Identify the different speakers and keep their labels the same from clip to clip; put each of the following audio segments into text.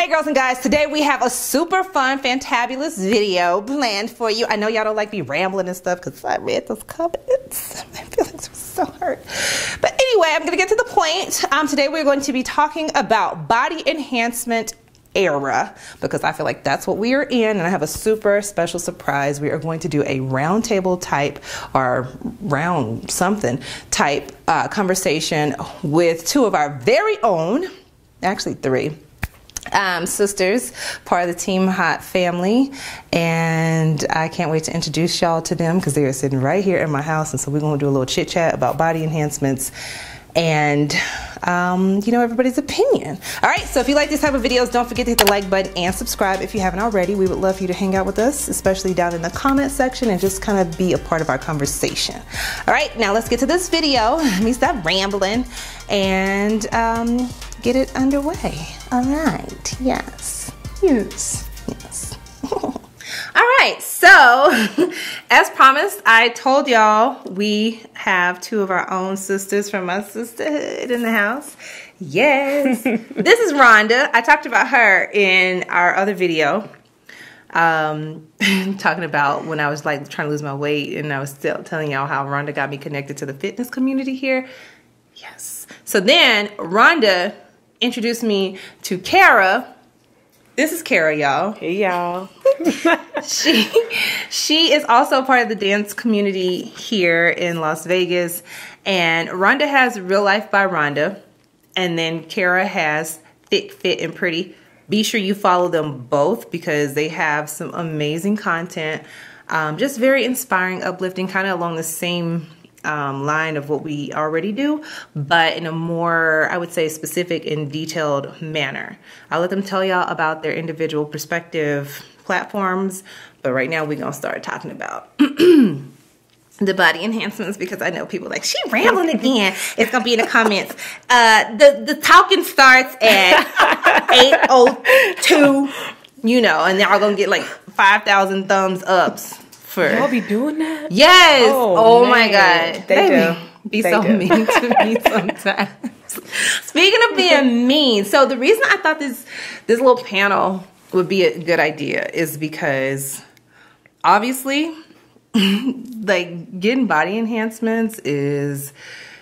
Speaker 1: Hey girls and guys, today we have a super fun, fantabulous video planned for you. I know y'all don't like me rambling and stuff because I read those comments. My feelings were so hurt. But anyway, I'm going to get to the point. Today we're going to be talking about body enhancement era because I feel like that's what we are in, and I have a super special surprise. We are going to do a round table type or round something type conversation with two of our very own, actually three, sisters, part of the Team Haute family, and I can't wait to introduce y'all to them because they are sitting right here in my house, and so we're going to do a little chit chat about body enhancements and you know, everybody's opinion. All right, so if you like this type of videos, don't forget to hit the like button and subscribe if you haven't already. We would love for you to hang out with us, especially down in the comment section, and just kind of be a part of our conversation. All right, now let's get to this video. Let me stop rambling and get it underway. All right, yes. All right, so as promised, I told y'all we have two of our own sisters from my sisterhood in the house. Yes. This is Ronda. I talked about her in our other video, talking about when I was like trying to lose my weight, and I was still telling y'all how Ronda got me connected to the fitness community here. Yes. So then Ronda introduced me to Kara. This is Kara, y'all.
Speaker 2: Hey, y'all.
Speaker 1: She is also part of the dance community here in Las Vegas. And Ronda has Real Life by Ronda. And then Kara has Thick, Fit, and Pretty. Be sure you follow them both because they have some amazing content. Just very inspiring, uplifting, kind of along the same line of what we already do, but in a more, I would say, specific and detailed manner. I'll let them tell y'all about their individual perspective platforms, but right now we're gonna start talking about the body enhancements because I know people are like, she rambling again. It's gonna be in the comments. The talking starts at 8:02, you know, and they're all gonna get like 5,000 thumbs ups.
Speaker 2: Y'all be doing that?
Speaker 1: Yes. Oh my God.
Speaker 2: They do.
Speaker 1: Be so mean to me sometimes. Speaking of being mean, so the reason I thought this little panel would be a good idea is because obviously, like getting body enhancements is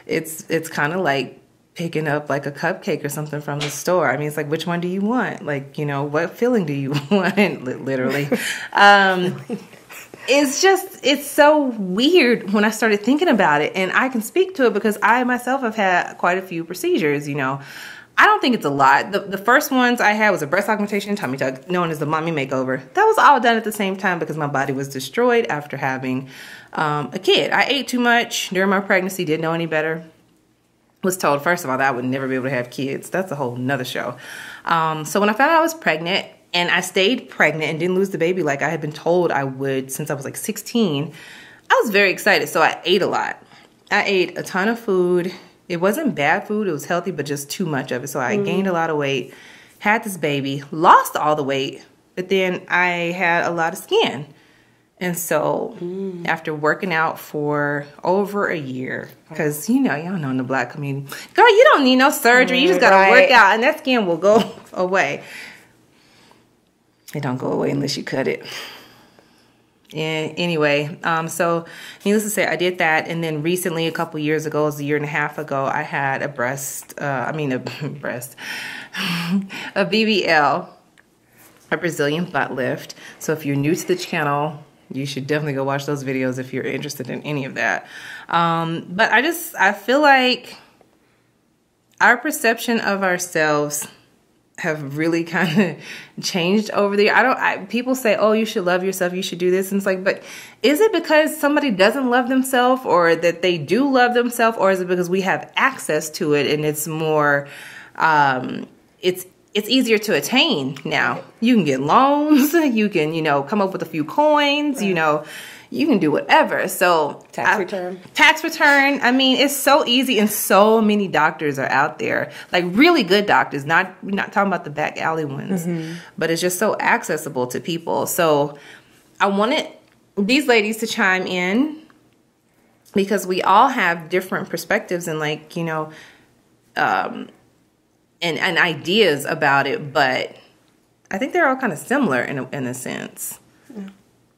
Speaker 1: it's kind of like picking up like a cupcake or something from the store. I mean, it's like, which one do you want? Like, you know, what filling do you want? Literally. It's so weird when I started thinking about it, and I can speak to it because I myself have had quite a few procedures, you know. I don't think it's a lot. The first ones I had was a breast augmentation and tummy tuck, known as the mommy makeover. That was all done at the same time because my body was destroyed after having a kid. I ate too much during my pregnancy, didn't know any better. Was told, first of all, that I would never be able to have kids. That's a whole nother show. So when I found out I was pregnant, and I stayed pregnant and didn't lose the baby like I had been told I would since I was like 16, I was very excited. So I ate a lot. I ate a ton of food. It wasn't bad food. It was healthy, but just too much of it. So I gained a lot of weight, had this baby, lost all the weight, but then I had a lot of skin. And so after working out for over a year, because, you know, y'all know in the Black community, girl, you don't need no surgery. You just got to work out and that skin will go away. It don't go away unless you cut it. And anyway, so needless to say, I did that. And then recently, a couple years ago, it was a year and a half ago, I had a a BBL, a Brazilian butt lift. So if you're new to the channel, you should definitely go watch those videos if you're interested in any of that. But I feel like our perception of ourselves have really kind of changed over the year. People say, oh, you should love yourself, you should do this. And it's like, but is it because somebody doesn't love themselves or that they do love themselves, or is it because we have access to it and it's more, it's easier to attain now? You can get loans, you can, you know, come up with a few coins, you know, you can do whatever. So tax return. I mean, it's so easy, and so many doctors are out there, like really good doctors. We're not talking about the back alley ones, but it's just so accessible to people. So I wanted these ladies to chime in because we all have different perspectives and, like, you know, and ideas about it, but I think they're all kind of similar in a sense.
Speaker 3: Yeah.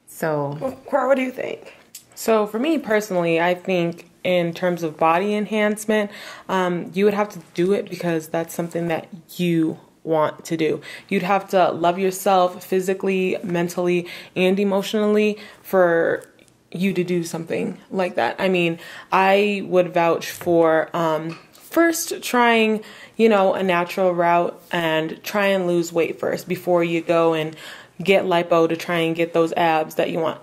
Speaker 1: So,
Speaker 3: well, Cora, what do you think?
Speaker 2: So for me personally, I think in terms of body enhancement, you would have to do it because that's something that you want to do. You'd have to love yourself physically, mentally, and emotionally for you to do something like that. I mean, I would vouch for first trying, a natural route and try and lose weight first before you go and get lipo to try and get those abs that you want.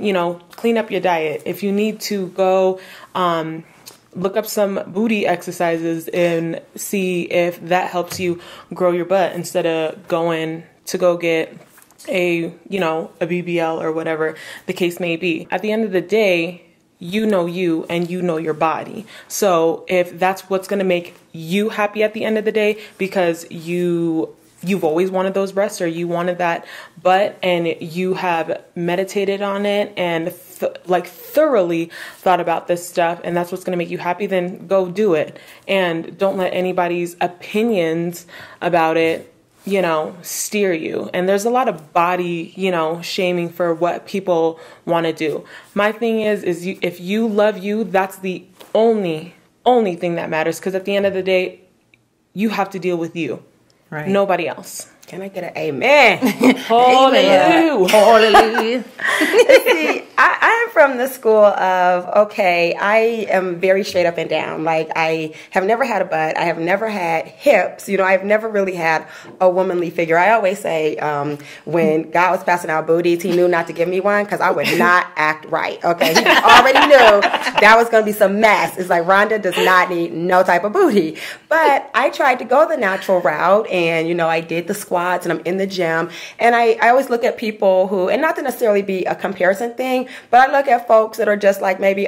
Speaker 2: Clean up your diet. If you need to go look up some booty exercises and see if that helps you grow your butt instead of going to go get a BBL or whatever the case may be. At the end of the day, you know you and you know your body. So if that's what's going to make you happy at the end of the day, because you've always wanted those breasts or you wanted that butt and you have meditated on it and thoroughly thought about this stuff and that's what's going to make you happy, then go do it. And don't let anybody's opinions about it, steer you. And there's a lot of body, shaming for what people want to do. My thing is if you love you, that's the only thing that matters. Because at the end of the day, you have to deal with you. Right. Nobody else.
Speaker 3: Can I get an amen?
Speaker 2: Hallelujah.
Speaker 1: Hallelujah.
Speaker 3: See, I am from the school of, okay, I am very straight up and down. Like, I have never had a butt. I have never had hips. I've never really had a womanly figure. I always say when God was passing out booties, he knew not to give me one because I would not act right. Okay, he already knew that was going to be some mess. It's like, Ronda does not need no type of booty. But I tried to go the natural route and, I did the squats and I'm in the gym. And I always look at people who, and not to necessarily be a comparison thing, but I look at folks that are just like maybe,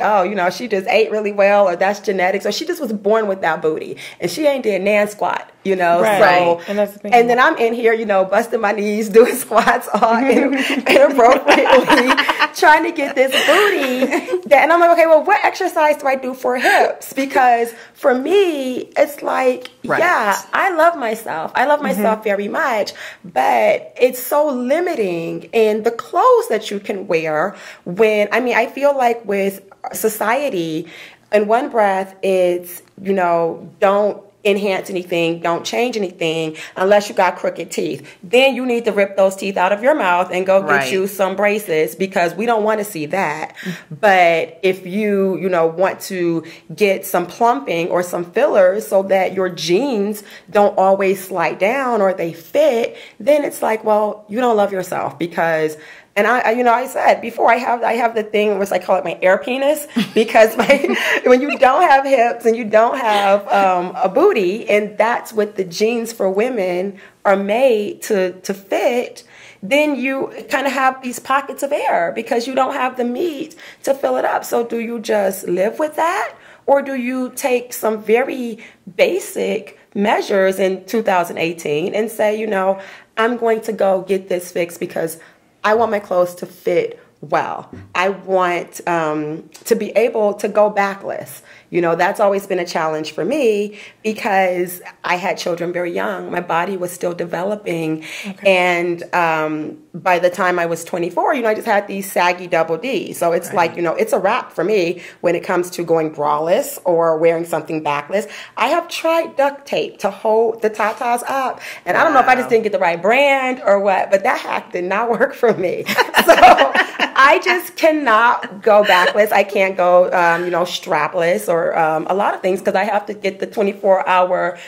Speaker 3: she just ate really well or that's genetics or she just was born with that booty and she ain't did nan squat,
Speaker 2: Right.
Speaker 3: So,
Speaker 2: and that's the thing.
Speaker 3: And then I'm in here, busting my knees, doing squats all inappropriately, trying to get this booty. And I'm like, okay, well, what exercise do I do for hips? Because for me, it's like, yeah, I love myself. I love myself very much, but it's so limiting in the clothes that you can wear I feel like with society, in one breath, it's, don't enhance anything, don't change anything unless you got crooked teeth. Then you need to rip those teeth out of your mouth and go get you some braces because we don't want to see that. But if you, want to get some plumping or some fillers so that your jeans don't always slide down or they fit, then it's like, well, you don't love yourself because and I said before, I have the thing which I call it my air penis because when you don't have hips and you don't have a booty, and that's what the jeans for women are made to fit, then you kind of have these pockets of air because you don't have the meat to fill it up. So do you just live with that, or do you take some very basic measures in 2018 and say, I'm going to go get this fixed because I want my clothes to fit well. I want to be able to go backless. That's always been a challenge for me because I had children very young. My body was still developing. Okay. And by the time I was 24, I just had these saggy double Ds. So it's like, it's a wrap for me when it comes to going braless or wearing something backless. I have tried duct tape to hold the tatas up. And I don't know if I just didn't get the right brand or what, but that hack did not work for me. So I just cannot go backless. I can't go, strapless or a lot of things because I have to get the 24-hour,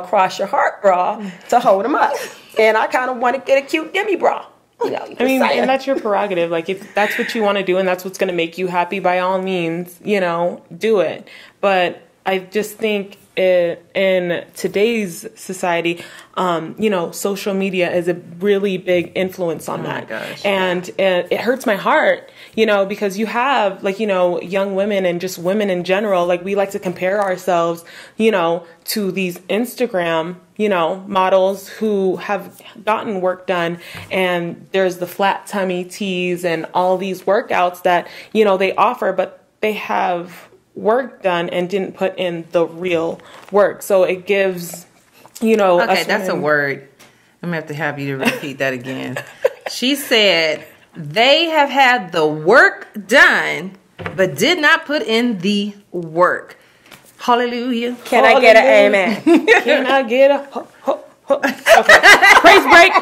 Speaker 3: cross your heart bra to hold them up. And I kind of want to get a cute demi bra.
Speaker 2: And that's your prerogative. Like, if that's what you want to do and that's what's going to make you happy, by all means, do it. But I just think in today's society, social media is a really big influence on that.
Speaker 1: Gosh,
Speaker 2: and it hurts my heart, because you have young women and just women in general, like we like to compare ourselves, to these Instagram, models who have gotten work done, and there's the flat tummy tees and all these workouts that, they offer, but they have work done and didn't put in the real work. So it gives,
Speaker 1: okay, that's a word. I'm going to have you to repeat that again. She said they have had the work done, but did not put in the work. Hallelujah.
Speaker 3: Can I get an amen?
Speaker 2: Can I get a okay. Praise break.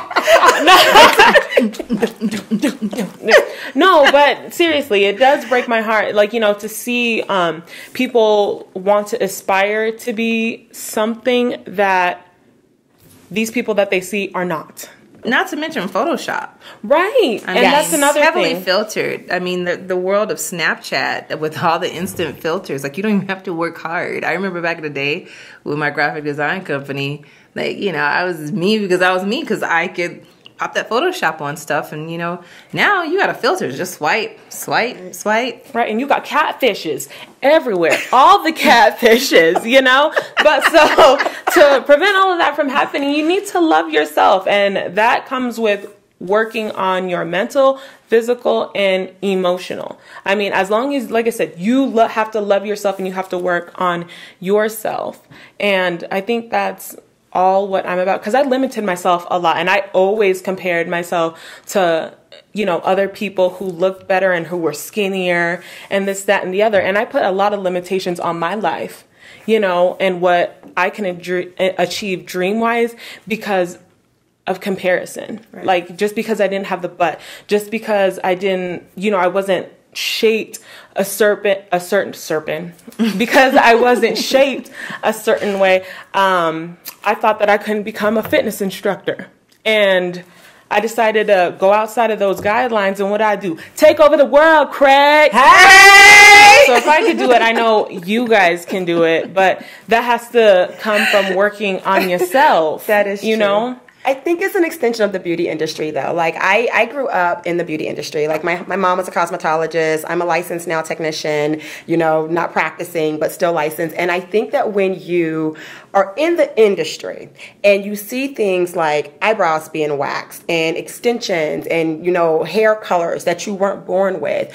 Speaker 2: No, but seriously, it does break my heart. Like, you know, to see people want to aspire to be something that these people that they see are not.
Speaker 1: Not to mention Photoshop.
Speaker 2: Right.
Speaker 1: I mean,
Speaker 2: and that's another
Speaker 1: heavily
Speaker 2: thing.
Speaker 1: filtered. I mean, the world of Snapchat with all the instant filters, like you don't even have to work hard. I remember back in the day with my graphic design company, like, you know, I was me because I could pop that Photoshop on stuff, and you know, now you got a filter, just swipe. Right,
Speaker 2: and you got catfishes everywhere, all the catfishes, you know. But so to prevent all of that from happening, you need to love yourself, and that comes with working on your mental, physical, and emotional. I mean, as long as, like I said, you have to love yourself and you have to work on yourself, and I think that's all what I'm about, because I limited myself a lot, and I always compared myself to, you know, other people who looked better and who were skinnier and this, that, and the other. And I put a lot of limitations on my life, you know, and what I can achieve dream-wise because of comparison. Right. Like, just because I didn't have the butt, just because I didn't, you know, I wasn't shaped a certain serpent because I wasn't shaped a certain way. I thought that I couldn't become a fitness instructor, and I decided to go outside of those guidelines. And what I do, take over the world, Craig. Hey! So if I could do it, I know you guys can do it, but that has to come from working on yourself.
Speaker 3: That is
Speaker 2: you
Speaker 3: true.
Speaker 2: know.
Speaker 3: I think it's an extension of the beauty industry, though. Like, I grew up in the beauty industry. Like, my mom was a cosmetologist. I'm a licensed nail technician, you know, not practicing, but still licensed. And I think that when you are in the industry and you see things like eyebrows being waxed and extensions and, you know, hair colors that you weren't born with,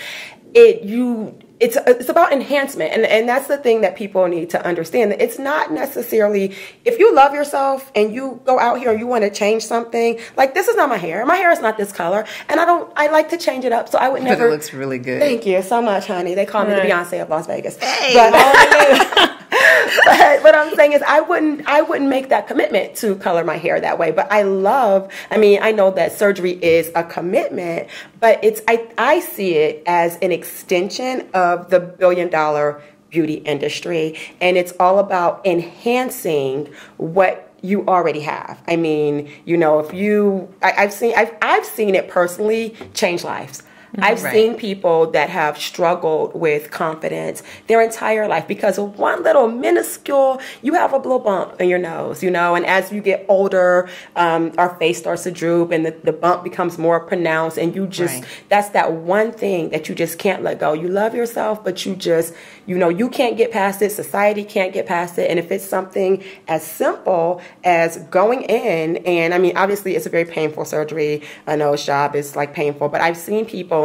Speaker 3: it's about enhancement, and that's the thing that people need to understand. That it's not necessarily, if you love yourself and you go out here and you want to change something, like, this is not my hair. My hair is not this color, and I like to change it up, so I would never.
Speaker 1: But it looks really good.
Speaker 3: Thank you so much, honey. They call me the Beyonce of Las Vegas.
Speaker 1: Hey,
Speaker 3: but what I'm saying is I wouldn't make that commitment to color my hair that way. But I know that surgery is a commitment, but I see it as an extension of the billion-dollar beauty industry, and it's all about enhancing what you already have. I mean, you know, I've seen it personally change lives. I've seen people that have struggled with confidence their entire life because of one little minuscule, you have a little bump in your nose, you know, and as you get older, our face starts to droop and the bump becomes more pronounced, and you just, that's that one thing that you just can't let go. You love yourself, but you just, you know, you can't get past it. Society can't get past it. And if it's something as simple as going in, and I mean, obviously it's a very painful surgery. I know his job is like painful, but I've seen people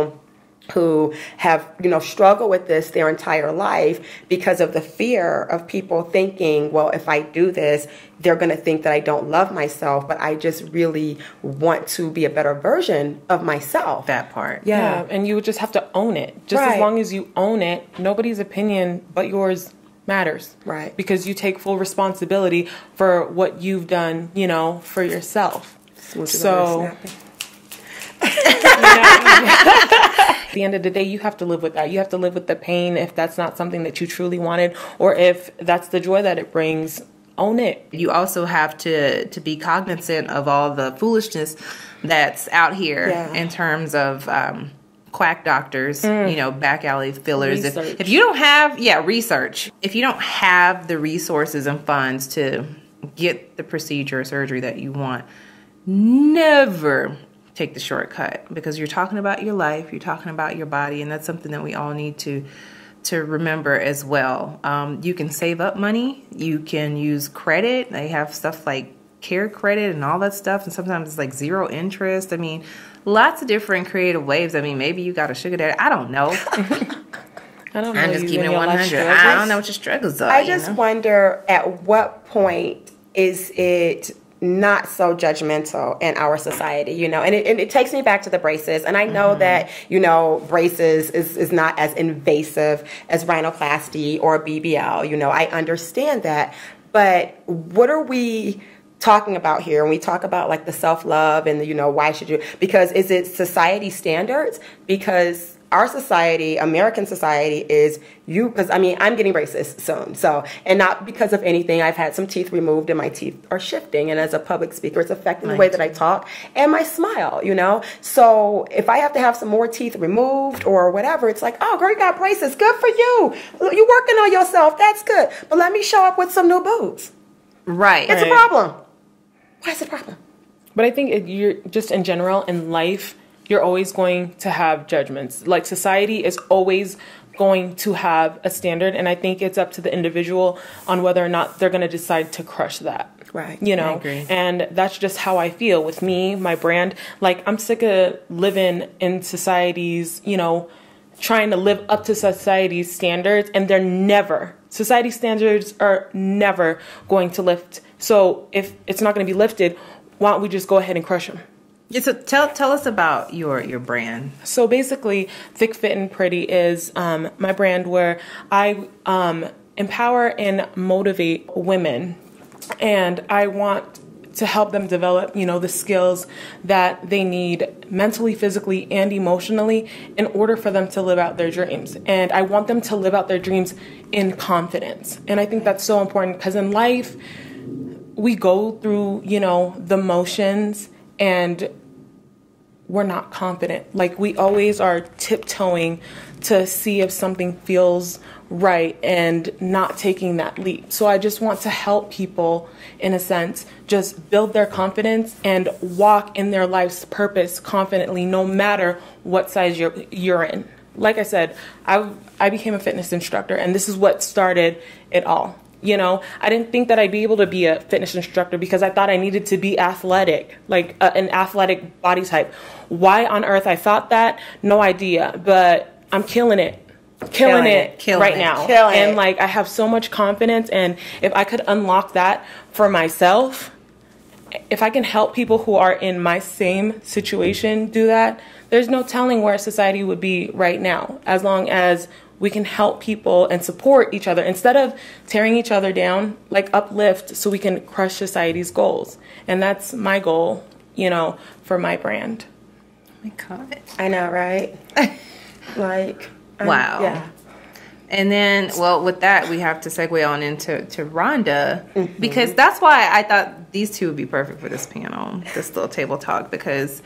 Speaker 3: who have, you know, struggled with this their entire life because of the fear of people thinking, well, if I do this, they're going to think that I don't love myself, but I just really want to be a better version of myself.
Speaker 1: That part.
Speaker 2: Yeah. And you would just have to own it. Just as long as you own it, nobody's opinion but yours matters. Right. Because you take full responsibility for what you've done, you know, for yourself. So at the end of the day, you have to live with that. You have to live with the pain if that's not something that you truly wanted, or if that's the joy that it brings. Own it.
Speaker 1: You also have to be cognizant of all the foolishness that's out here in terms of quack doctors, you know, back alley fillers. If you don't have, research. If you don't have the resources and funds to get the procedure or surgery that you want, never take the shortcut, because you're talking about your life, you're talking about your body, and that's something that we all need to remember as well. You can save up money, you can use credit. They have stuff like care credit and all that stuff, and sometimes it's like 0 interest. I mean, lots of different creative ways. I mean, maybe you got a sugar daddy. I don't know. I'm just keeping it 100. I don't know what your struggles are.
Speaker 3: I just wonder, at what point is it not so judgmental in our society, you know, and it takes me back to the braces. And I know that, you know, braces is not as invasive as rhinoplasty or BBL, you know, I understand that. But what are we talking about here when we talk about like the self-love and the, you know, why should you, because is it society standards? Because our society, American society, is you, because I mean, I'm getting braces soon. So, and not because of anything. I've had some teeth removed and my teeth are shifting. And as a public speaker, it's affecting the way that I talk and my smile, you know? So if I have to have some more teeth removed or whatever, it's like, oh, girl, you got braces. Good for you. You're working on yourself. That's good. But let me show up with some new boobs.
Speaker 1: Right.
Speaker 3: It's a problem. Why is it a problem?
Speaker 2: But I think you're just in general in life, you're always going to have judgments. Like society is always going to have a standard. And I think it's up to the individual on whether or not they're going to decide to crush that.
Speaker 3: Right.
Speaker 2: You know,
Speaker 1: I agree.
Speaker 2: And that's just how I feel with me, my brand. Like I'm sick of living in society's, you know, trying to live up to society's standards. And society's standards are never going to lift. So if it's not going to be lifted, why don't we just go ahead and crush them?
Speaker 1: Yeah, so tell us about your brand.
Speaker 2: So basically, ThickFitAndPretty is my brand where I empower and motivate women, and I want to help them develop, you know, the skills that they need mentally, physically, and emotionally in order for them to live out their dreams. And I want them to live out their dreams in confidence. And I think that's so important because in life, we go through, you know, the motions and we're not confident. Like we always are tiptoeing to see if something feels right and not taking that leap. So I just want to help people, in a sense, just build their confidence and walk in their life's purpose confidently, no matter what size you're in. Like I said, I became a fitness instructor, and this is what started it all. You know, I didn't think that I'd be able to be a fitness instructor because I thought I needed to be athletic, like an athletic body type. Why on earth I thought that? No idea. But I'm killing it right now. And like I have so much confidence, and if I could unlock that for myself, if I can help people who are in my same situation do that, there's no telling where society would be right now, as long as we can help people and support each other instead of tearing each other down, like uplift so we can crush society's goals. And that's my goal, you know, for my brand.
Speaker 1: Oh my God.
Speaker 3: I know, right? Like,
Speaker 1: wow.
Speaker 3: Yeah.
Speaker 1: And then, well, with that, we have to segue on into Ronda, because that's why I thought these two would be perfect for this panel, this little table talk, because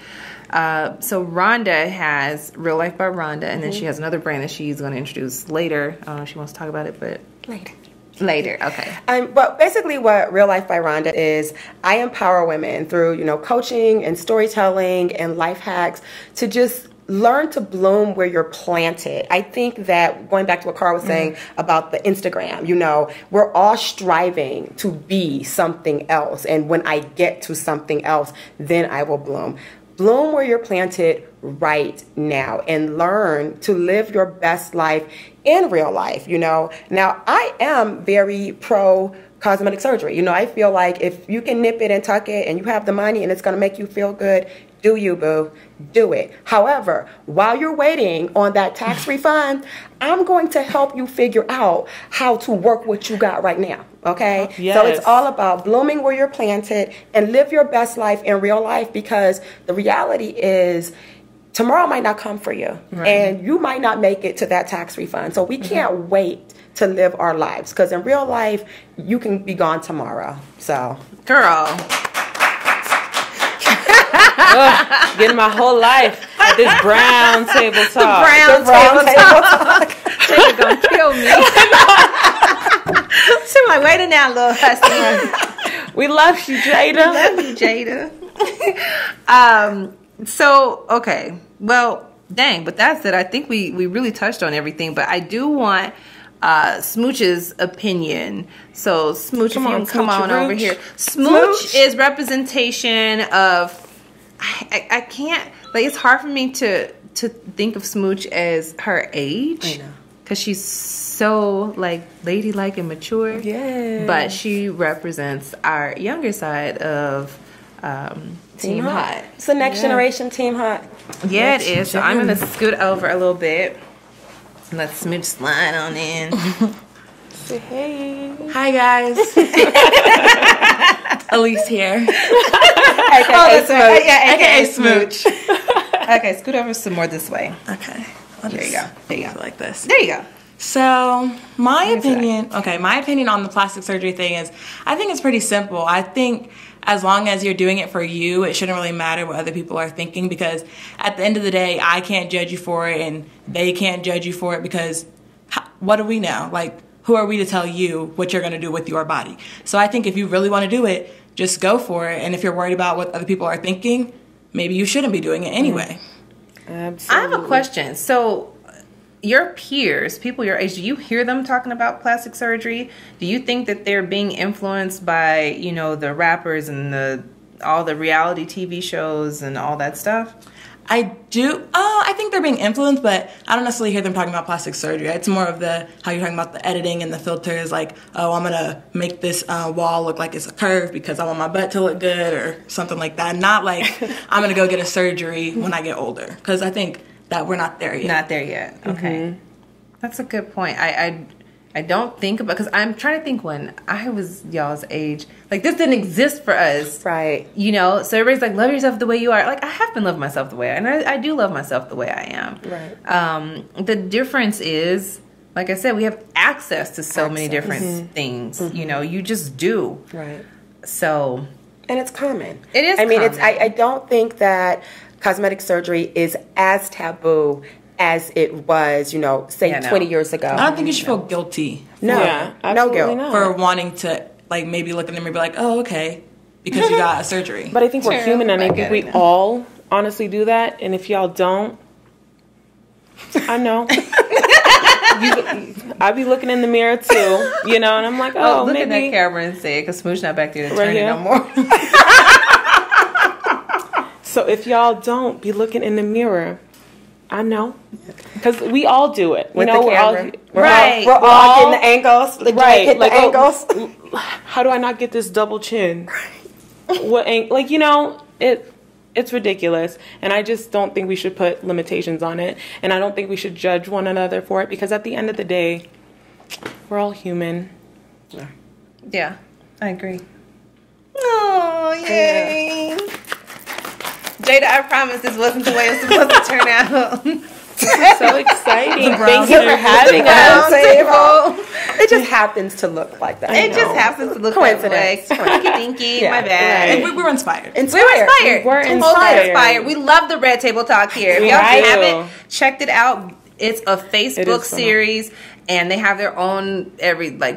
Speaker 1: so Ronda has Real Life by Ronda, and then she has another brand that she's going to introduce later. I don't know if she wants to talk about it, but later. Okay.
Speaker 3: But basically what Real Life by Ronda is, I empower women through, you know, coaching and storytelling and life hacks to just learn to bloom where you're planted. I think that, going back to what Carl was saying about the Instagram, you know, we're all striving to be something else. And when I get to something else, then I will bloom. Bloom where you're planted right now and learn to live your best life in real life, you know. Now, I am very pro cosmetic surgery. You know, I feel like if you can nip it and tuck it and you have the money and it's going to make you feel good, do you, boo? Do it. However, while you're waiting on that tax refund, I'm going to help you figure out how to work what you got right now. Okay?
Speaker 2: Yes.
Speaker 3: So it's all about blooming where you're planted and live your best life in real life, because the reality is tomorrow might not come for you. Right. And you might not make it to that tax refund. So we can't wait to live our lives, because in real life, you can be gone tomorrow. So,
Speaker 1: girl.
Speaker 2: Getting my whole life at this brown table talk.
Speaker 1: The brown table talk. Jada gonna kill me. She's like, wait a now, little hussy.
Speaker 2: We love you, Jada.
Speaker 1: We love you, Jada. So, okay. Well, dang, but that's it. I think we really touched on everything, but I do want Smooch's opinion. So, Smooch, if you can come on over here. Smooch is representation of, I can't, like, it's hard for me to think of Smooch as her age.
Speaker 3: I know.
Speaker 1: because she's so like ladylike and mature.
Speaker 3: Yeah.
Speaker 1: But she represents our younger side of Team Haute.
Speaker 3: It's the next generation Team Haute.
Speaker 1: Yeah, it is. So I'm gonna scoot over a little bit and let Smooch slide on in.
Speaker 2: Say hey.
Speaker 4: Hi guys. Aliese here.
Speaker 1: AKA Smooch. Okay, scoot over some more this way.
Speaker 4: Okay.
Speaker 1: There you go. There you go.
Speaker 4: Like this.
Speaker 1: There you go.
Speaker 4: So my opinion on the plastic surgery thing is, I think it's pretty simple. I think as long as you're doing it for you, it shouldn't really matter what other people are thinking, because at the end of the day, I can't judge you for it and they can't judge you for it, because what do we know? Like, who are we to tell you what you're going to do with your body? So I think if you really want to do it, just go for it. And if you're worried about what other people are thinking, maybe you shouldn't be doing it anyway.
Speaker 2: Absolutely.
Speaker 1: I have a question. So your peers, people your age, do you hear them talking about plastic surgery? Do you think that they're being influenced by, you know, the rappers and all the reality TV shows and all that stuff?
Speaker 4: I do. I think they're being influenced, but I don't necessarily hear them talking about plastic surgery. It's more of how you're talking about the editing and the filters, like, oh, I'm going to make this wall look like it's a curve because I want my butt to look good or something like that. Not like I'm going to go get a surgery when I get older, because I think that we're not there yet.
Speaker 1: Not there yet. Okay. That's a good point. I don't think about, because I'm trying to think when I was y'all's age, like this didn't exist for us.
Speaker 3: Right.
Speaker 1: You know, so everybody's like, love yourself the way you are. Like, I have been loving myself the way I am, and I do love myself the way I am.
Speaker 3: Right.
Speaker 1: The difference is, like I said, we have access to so many different things. You know, you just do.
Speaker 3: Right.
Speaker 1: So.
Speaker 3: And it's common.
Speaker 1: It is
Speaker 3: I mean,
Speaker 1: common.
Speaker 3: I don't think that cosmetic surgery is as taboo as it was, you know, say 20 years ago.
Speaker 4: I don't think you should feel guilty.
Speaker 3: No.
Speaker 2: Yeah,
Speaker 3: No guilt.
Speaker 2: not.
Speaker 4: For wanting to, like, maybe look in the mirror and be like, oh, okay, because you got a surgery.
Speaker 2: But I think we're human, and I think we all honestly do that. And if y'all don't, I know. I be looking in the mirror too, you know, and I'm like, oh,
Speaker 1: look
Speaker 2: maybe.
Speaker 1: at that camera and say it, because Smooch not back there to
Speaker 2: Right
Speaker 1: turn it
Speaker 2: here?
Speaker 1: no more.
Speaker 2: So if y'all don't be looking in the mirror, I know, because we all do it. You
Speaker 3: With
Speaker 2: know,
Speaker 3: the camera.
Speaker 1: We're
Speaker 3: We're all getting the angles. Like,
Speaker 2: right.
Speaker 3: Hit
Speaker 2: Like,
Speaker 3: the angles.
Speaker 2: How do I not get this double chin? Like, you know, it's ridiculous, and I just don't think we should put limitations on it, and I don't think we should judge one another for it, because at the end of the day, we're all human.
Speaker 1: Yeah, I agree. Oh, yay. Jada, I promise this wasn't the way it was supposed to turn out.
Speaker 2: So exciting. Thank you for having us.
Speaker 3: It just happens to look like that.
Speaker 1: It just happens to look
Speaker 3: Coincidence.
Speaker 1: that way. Dinky dinky,
Speaker 3: Yeah,
Speaker 1: my bad.
Speaker 4: We were inspired.
Speaker 1: We were inspired.
Speaker 2: We're
Speaker 1: Totally
Speaker 2: inspired.
Speaker 1: We love the Red Table Talk here. If y'all
Speaker 2: Right.
Speaker 1: haven't checked it out, it's a Facebook
Speaker 2: is fun.
Speaker 1: series, and they have their own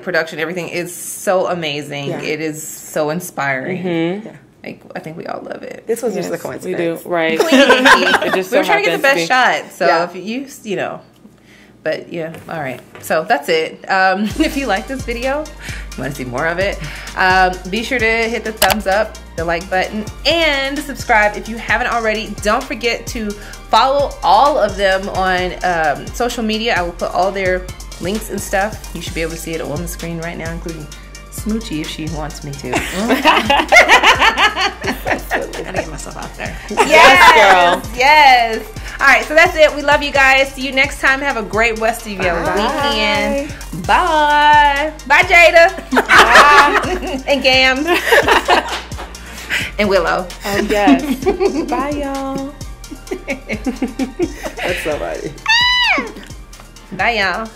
Speaker 1: production. Everything is so amazing.
Speaker 3: Yeah.
Speaker 1: It is so inspiring.
Speaker 3: Yeah.
Speaker 1: Like, I think we all love it.
Speaker 3: This was just a
Speaker 2: We
Speaker 3: coincidence.
Speaker 2: do, right.
Speaker 1: It
Speaker 2: just
Speaker 1: we were
Speaker 2: so
Speaker 1: trying to get the
Speaker 2: happens
Speaker 1: best
Speaker 2: to be.
Speaker 1: shot. So
Speaker 3: Yeah.
Speaker 1: if you know, but yeah, all right. So that's it. If you like this video, you want to see more of it, be sure to hit the thumbs up, the like button, and subscribe if you haven't already. Don't forget to follow all of them on social media. I will put all their links and stuff. You should be able to see it on the screen right now, including Smoochy if she wants me to.
Speaker 4: Gotta get myself out there.
Speaker 1: Yes,
Speaker 2: girl.
Speaker 1: Yes. All right, so that's it. We love you guys. See you next time. Have a great rest of your weekend. Bye. Bye, Jada. Bye. And Gams. And Willow.
Speaker 2: Oh, yes. Bye, y'all.
Speaker 3: That's so funny.
Speaker 1: Bye, y'all.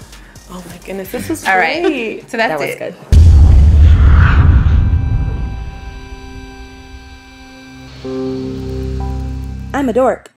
Speaker 2: Oh, my goodness. This was
Speaker 1: All
Speaker 2: great.
Speaker 1: right. So that's
Speaker 3: That was
Speaker 1: it.
Speaker 3: good. I'm a dork.